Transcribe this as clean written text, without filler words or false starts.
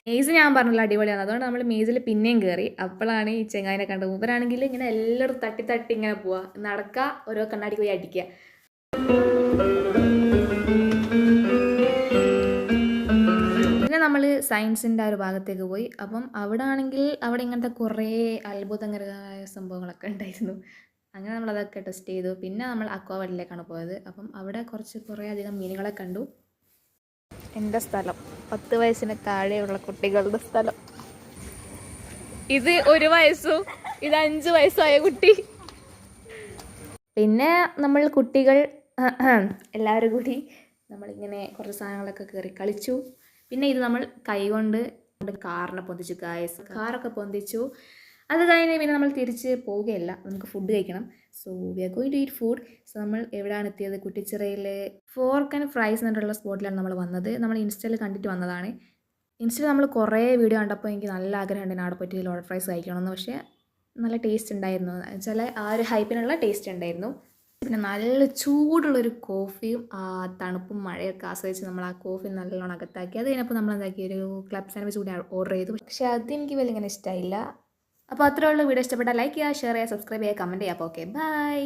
Maze ഞാൻ പറഞ്ഞല്ലോ അടിപൊളിയാണ്. അതുകൊണ്ട് നമ്മൾ മേസിൽ പിന്നെയും കയറി. അപ്പോഴാണ് ഈ ചെങ്ങായിനെ കണ്ടത്. മൂപ്പരാണെങ്കിൽ ഇങ്ങനെ എല്ലാവരും തട്ടി തട്ടി ഇങ്ങനെ പോവുക, നടക്കുക, ഓരോ കണ്ണാടി പോയി അടിക്കുക. പിന്നെ നമ്മൾ സയൻസിൻ്റെ ആ ഒരു ഭാഗത്തേക്ക് പോയി. അപ്പം അവിടെ ആണെങ്കിൽ അവിടെ ഇങ്ങനത്തെ കുറേ അത്ഭുതകരമായ സംഭവങ്ങളൊക്കെ ഉണ്ടായിരുന്നു. അങ്ങനെ നമ്മളതൊക്കെ ടെസ്റ്റ് ചെയ്തു. പിന്നെ നമ്മൾ അക്വാ വേൾഡിലേക്കാണ് പോയത്. അപ്പം അവിടെ കുറേ അധികം മീനുകളെ കണ്ടു. എൻ്റെ സ്ഥലം 10 വയസ്സിന് താഴെയുള്ള കുട്ടികളുടെ സ്ഥലം. ഇത് 1 വയസ്സും ഇത് 5 വയസ്സായ കുട്ടി. പിന്നെ നമ്മൾ കുട്ടികൾ എല്ലാവരും കൂടി നമ്മളിങ്ങനെ കുറച്ച് സാധനങ്ങളൊക്കെ കയറി കളിച്ചു. പിന്നെ ഇത് നമ്മൾ കൈകൊണ്ട് കാറിനെ പൊന്തിച്ചു. കാറൊക്കെ പൊന്തിച്ചു. അത് കഴിഞ്ഞ് പിന്നെ നമ്മൾ തിരിച്ച് പോവുകയല്ല, നമുക്ക് ഫുഡ് കഴിക്കണം. So we are going to eat food. So നമ്മൾ എവിടെയാണ് എത്തിയത്? കുറ്റിച്ചിറയിൽ ഫോർക്ക് ആൻഡ് ഫ്രൈസ് എന്നിട്ടുള്ള സ്പോട്ടിലാണ് നമ്മൾ വന്നത്. നമ്മൾ ഇൻസ്റ്റയിൽ കണ്ടിട്ട് വന്നതാണ്. ഇൻസ്റ്റയിൽ നമ്മൾ കുറേ വീഡിയോ കണ്ടപ്പോൾ എനിക്ക് നല്ല ആഗ്രഹമുണ്ട് അവിടെ പോയിട്ട് ലോഡഡ് ഫ്രൈസ് കഴിക്കണമെന്ന്. പക്ഷേ നല്ല ടേസ്റ്റ് ഉണ്ടായിരുന്നു. വെച്ചാൽ ആ ഒരു ഹൈപ്പിനുള്ള ടേസ്റ്റ് ഉണ്ടായിരുന്നു. പിന്നെ നല്ല ചൂടുള്ളൊരു കോഫിയും ആ തണുപ്പും മഴയൊക്കെ ആസ്വദിച്ച് നമ്മൾ ആ കോഫി നല്ലോണം അകത്താക്കി. അത് കഴിഞ്ഞപ്പോൾ നമ്മൾ എന്താക്കി, ഒരു ക്ലബ് സാൻഡ്വിച്ച് കൂടി ഓർഡർ ചെയ്തു. പക്ഷേ അതെനിക്ക് വലിയ ഇങ്ങനെ ഇഷ്ടമായില്ല. അപ്പോൾ അത്രേ ഉള്ളൂ. വീഡിയോ ഇഷ്ടപ്പെട്ടാൽ ലൈക്ക് ചെയ്യുക, ഷെയർ ചെയ്യുക, സബ്സ്ക്രൈബ് ചെയ്യുക, കമൻറ്റ് ചെയ്യുക. അപ്പോൾ ഓക്കെ, ബൈ.